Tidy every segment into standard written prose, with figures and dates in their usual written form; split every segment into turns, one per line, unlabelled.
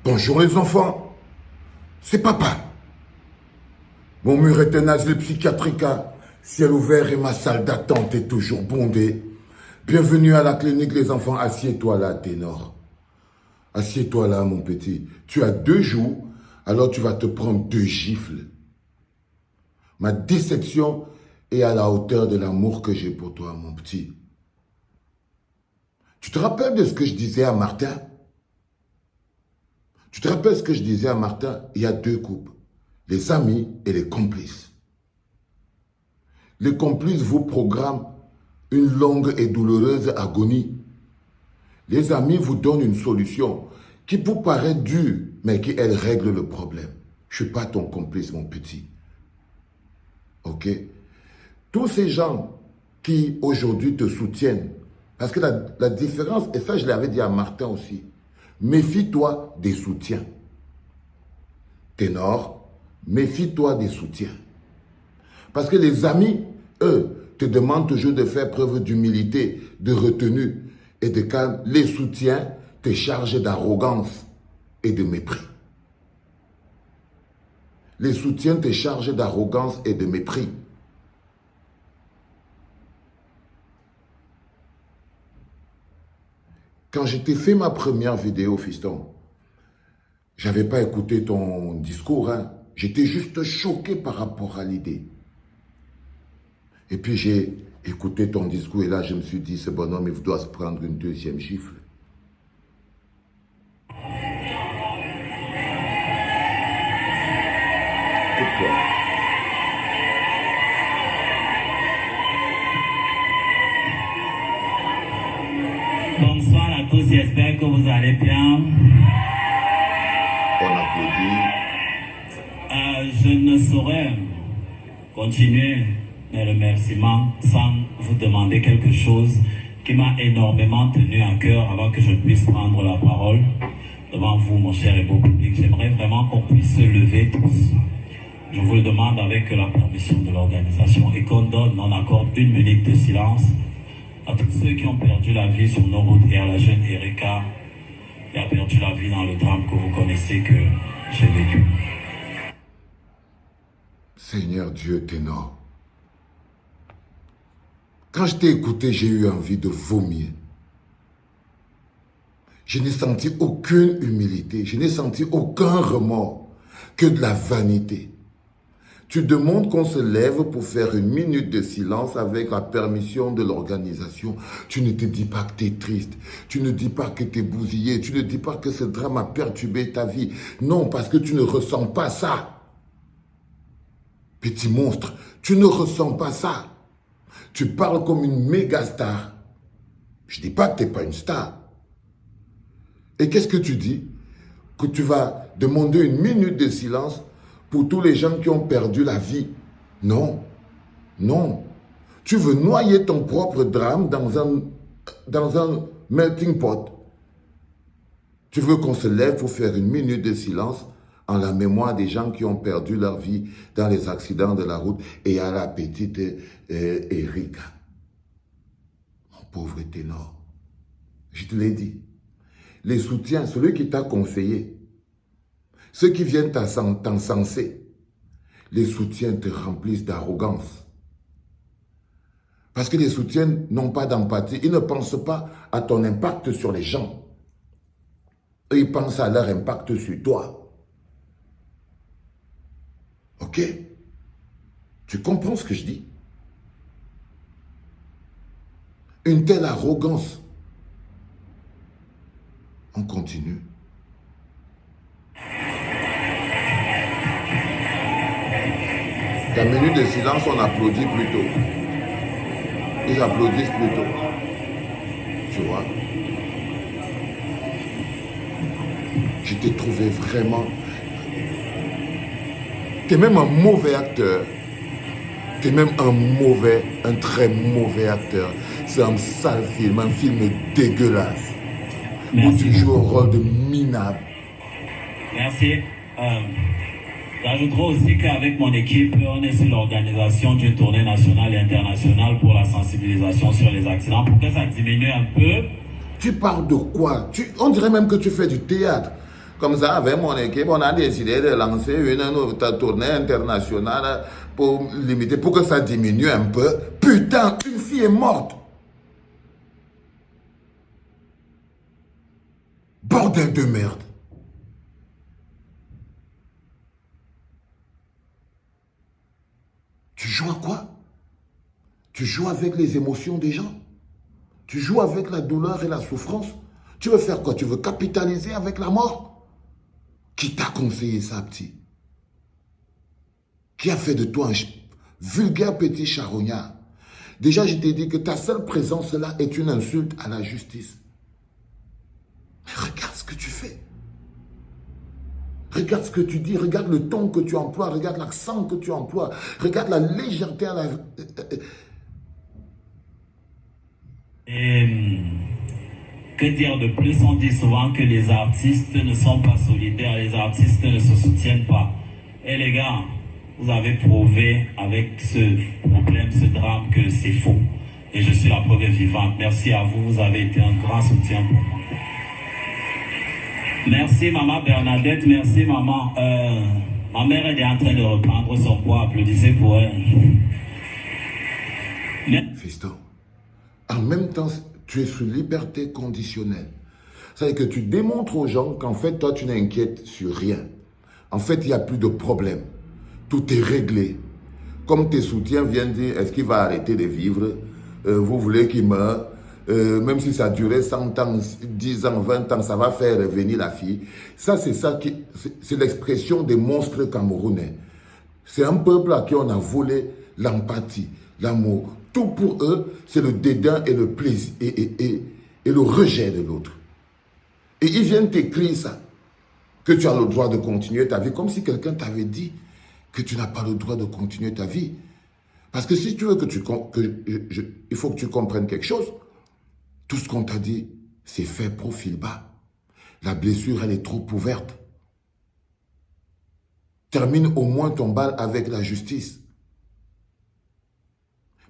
Bonjour les enfants, c'est papa. Mon mur est un asile psychiatrique, ciel ouvert et ma salle d'attente est toujours bondée. Bienvenue à la clinique les enfants, assieds-toi là Ténor. Assieds-toi là mon petit, tu as 2 jours, alors tu vas te prendre 2 gifles. Ma déception est à la hauteur de l'amour que j'ai pour toi mon petit. Tu te rappelles de ce que je disais à Martin? Tu te rappelles ce que je disais à Martin? Il y a 2 couples, les amis et les complices. Les complices vous programment une longue et douloureuse agonie. Les amis vous donnent une solution qui vous paraît dure, mais qui, elle, règle le problème. Je ne suis pas ton complice, mon petit. Ok? Tous ces gens qui, aujourd'hui, te soutiennent, parce que la différence, et ça, je l'avais dit à Martin aussi, méfie-toi des soutiens. Ténor, méfie-toi des soutiens. Parce que les amis, eux, te demandent toujours de faire preuve d'humilité, de retenue et de calme. Les soutiens te chargent d'arrogance et de mépris. Les soutiens te chargent d'arrogance et de mépris. Quand je t'ai fait ma première vidéo, fiston, je n'avais pas écouté ton discours. J'étais juste choqué par rapport à l'idée. Et puis j'ai écouté ton discours et là je me suis dit, ce bonhomme, il doit se prendre une 2e gifle. Écoute-toi.
Bonsoir à tous, j'espère que vous allez bien.
On applaudit.
Je ne saurais continuer mes remerciements sans vous demander quelque chose qui m'a énormément tenu à cœur avant que je puisse prendre la parole devant vous, mon cher et beau public. J'aimerais vraiment qu'on puisse se lever tous. Je vous le demande avec la permission de l'organisation et on accorde 1 minute de silence à tous ceux qui ont perdu la vie sur nos routes et à la jeune Erika qui a perdu la vie dans le drame que vous connaissez, que j'ai vécu.
Seigneur Dieu, Ténor. Quand je t'ai écouté, j'ai eu envie de vomir. Je n'ai senti aucune humilité, je n'ai senti aucun remords, que de la vanité. Tu demandes qu'on se lève pour faire 1 minute de silence avec la permission de l'organisation. Tu ne te dis pas que tu es triste, tu ne dis pas que tu es bousillé, tu ne dis pas que ce drame a perturbé ta vie. Non, parce que tu ne ressens pas ça. Petit monstre, tu ne ressens pas ça. Tu parles comme une méga star. Je ne dis pas que tu n'es pas une star. Et qu'est-ce que tu dis? Que tu vas demander 1 minute de silence pour tous les gens qui ont perdu la vie. Non, non. Tu veux noyer ton propre drame dans un melting pot. Tu veux qu'on se lève pour faire 1 minute de silence en la mémoire des gens qui ont perdu leur vie dans les accidents de la route et à la petite Erika. Mon pauvre Ténor, je te l'ai dit, les soutiens, celui qui t'a conseillé, ceux qui viennent t'encenser, les soutiens te remplissent d'arrogance. Parce que les soutiens n'ont pas d'empathie, ils ne pensent pas à ton impact sur les gens. Eux, ils pensent à leur impact sur toi. Ok? Tu comprends ce que je dis? Une telle arrogance. On continue. Ta minute de silence, on applaudit plutôt. Ils applaudissent plutôt. Tu vois? Je t'ai trouvé vraiment... Tu es même un mauvais acteur. Tu es même un très mauvais acteur. C'est un sale film, un film dégueulasse. Merci. Où tu joues au rôle de minable.
Merci. J'ajouterai aussi qu'avec mon équipe, on est sur l'organisation d'une tournée nationale et internationale pour la sensibilisation sur les accidents, pour que ça diminue un peu.
Tu parles de quoi? On dirait même que tu fais du théâtre. Comme ça, avec mon équipe, on a décidé de lancer une tournée internationale pour limiter, pour que ça diminue un peu. Putain, une fille est morte. Bordel de merde. Tu joues à quoi? Tu joues avec les émotions des gens. Tu joues avec la douleur et la souffrance. Tu veux faire quoi? Tu veux capitaliser avec la mort? Qui t'a conseillé ça, petit? Qui a fait de toi un vulgaire petit charognard? Déjà, je t'ai dit que ta seule présence là est une insulte à la justice. Mais regarde ce que tu fais. Regarde ce que tu dis, regarde le ton que tu emploies, regarde l'accent que tu emploies, regarde la légèreté à la...
Que dire de plus? On dit souvent que les artistes ne sont pas solidaires, les artistes ne se soutiennent pas. Et les gars, vous avez prouvé avec ce problème, ce drame, que c'est faux. Et je suis la preuve vivante. Merci à vous, vous avez été un grand soutien pour moi. Merci maman Bernadette, merci maman. Ma mère elle est en train de reprendre son poids, applaudissez pour elle.
Fiston, en même temps, tu es sous liberté conditionnelle. C'est-à-dire que tu démontres aux gens qu'en fait, toi, tu n'inquiètes sur rien. En fait, il n'y a plus de problème. Tout est réglé. Comme tes soutiens viennent dire, est-ce qu'il va arrêter de vivre? Vous voulez qu'il meure? Même si ça durait 100 ans, 10 ans, 20 ans, ça va faire revenir la fille. Ça, c'est l'expression des monstres camerounais. C'est un peuple à qui on a volé l'empathie, l'amour. Tout pour eux, c'est le dédain et le plaisir et le rejet de l'autre. Et ils viennent t'écrire ça, que tu as le droit de continuer ta vie, comme si quelqu'un t'avait dit que tu n'as pas le droit de continuer ta vie. Parce que si tu veux il faut que tu comprennes quelque chose. Tout ce qu'on t'a dit, c'est fait profil bas. La blessure, elle est trop ouverte. Termine au moins ton bal avec la justice.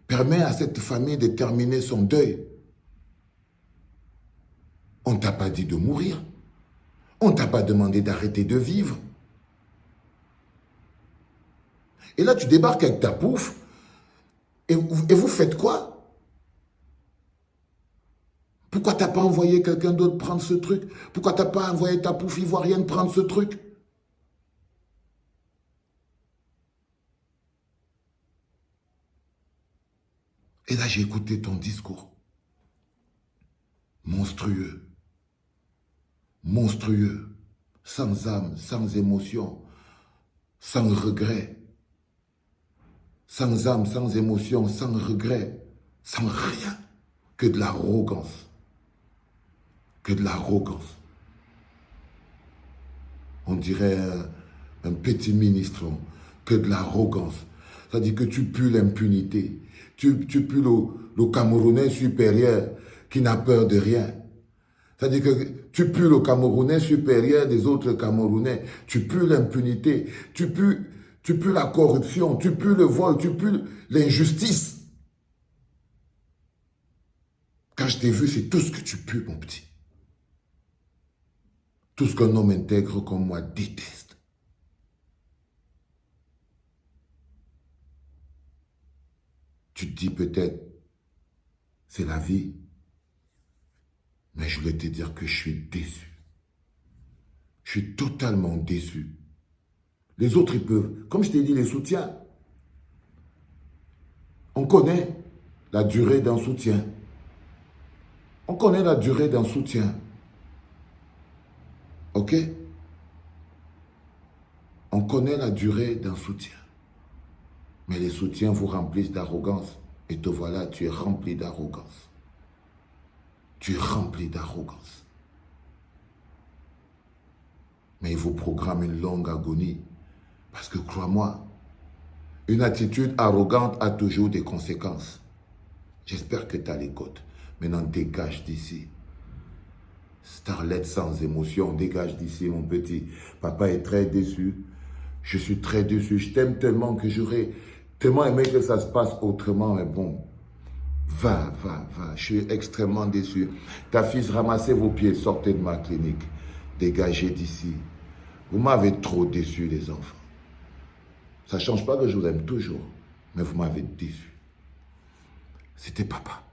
Permets à cette famille de terminer son deuil. On ne t'a pas dit de mourir. On ne t'a pas demandé d'arrêter de vivre. Et là, tu débarques avec ta pouffe. Et vous faites quoi? Pourquoi tu n'as pas envoyé quelqu'un d'autre prendre ce truc? Pourquoi tu n'as pas envoyé ta pouffe ivoirienne prendre ce truc? Et là, j'ai écouté ton discours. Monstrueux. Monstrueux. Sans âme, sans émotion, sans regret. Sans âme, sans émotion, sans regret, sans rien. Que de l'arrogance. Que de l'arrogance. On dirait un petit ministre. Que de l'arrogance. C'est-à-dire que tu pues l'impunité. Tu pues le Camerounais supérieur qui n'a peur de rien. C'est-à-dire que tu pues le Camerounais supérieur des autres Camerounais. Tu pues l'impunité. Tu pues la corruption. Tu pues le vol. Tu pues l'injustice. Quand je t'ai vu, c'est tout ce que tu pues, mon petit. Tout ce qu'un homme intègre comme moi déteste. Tu te dis peut-être, c'est la vie. Mais je voulais te dire que je suis déçu. Je suis totalement déçu. Les autres, ils peuvent. Comme je t'ai dit, les soutiens. On connaît la durée d'un soutien. On connaît la durée d'un soutien. Ok? On connaît la durée d'un soutien. Mais les soutiens vous remplissent d'arrogance. Et te voilà, tu es rempli d'arrogance. Tu es rempli d'arrogance. Mais il vous programme une longue agonie. Parce que crois-moi, une attitude arrogante a toujours des conséquences. J'espère que tu as les côtes. Maintenant, dégage d'ici. Starlet sans émotion, dégage d'ici, mon petit. Papa est très déçu. Je suis très déçu. Je t'aime tellement que j'aurais tellement aimé que ça se passe autrement. Mais bon, va, va, va. Je suis extrêmement déçu. Ta fille, ramassez vos pieds, sortez de ma clinique. Dégagez d'ici. Vous m'avez trop déçu, les enfants. Ça ne change pas que je vous aime toujours, mais vous m'avez déçu. C'était papa.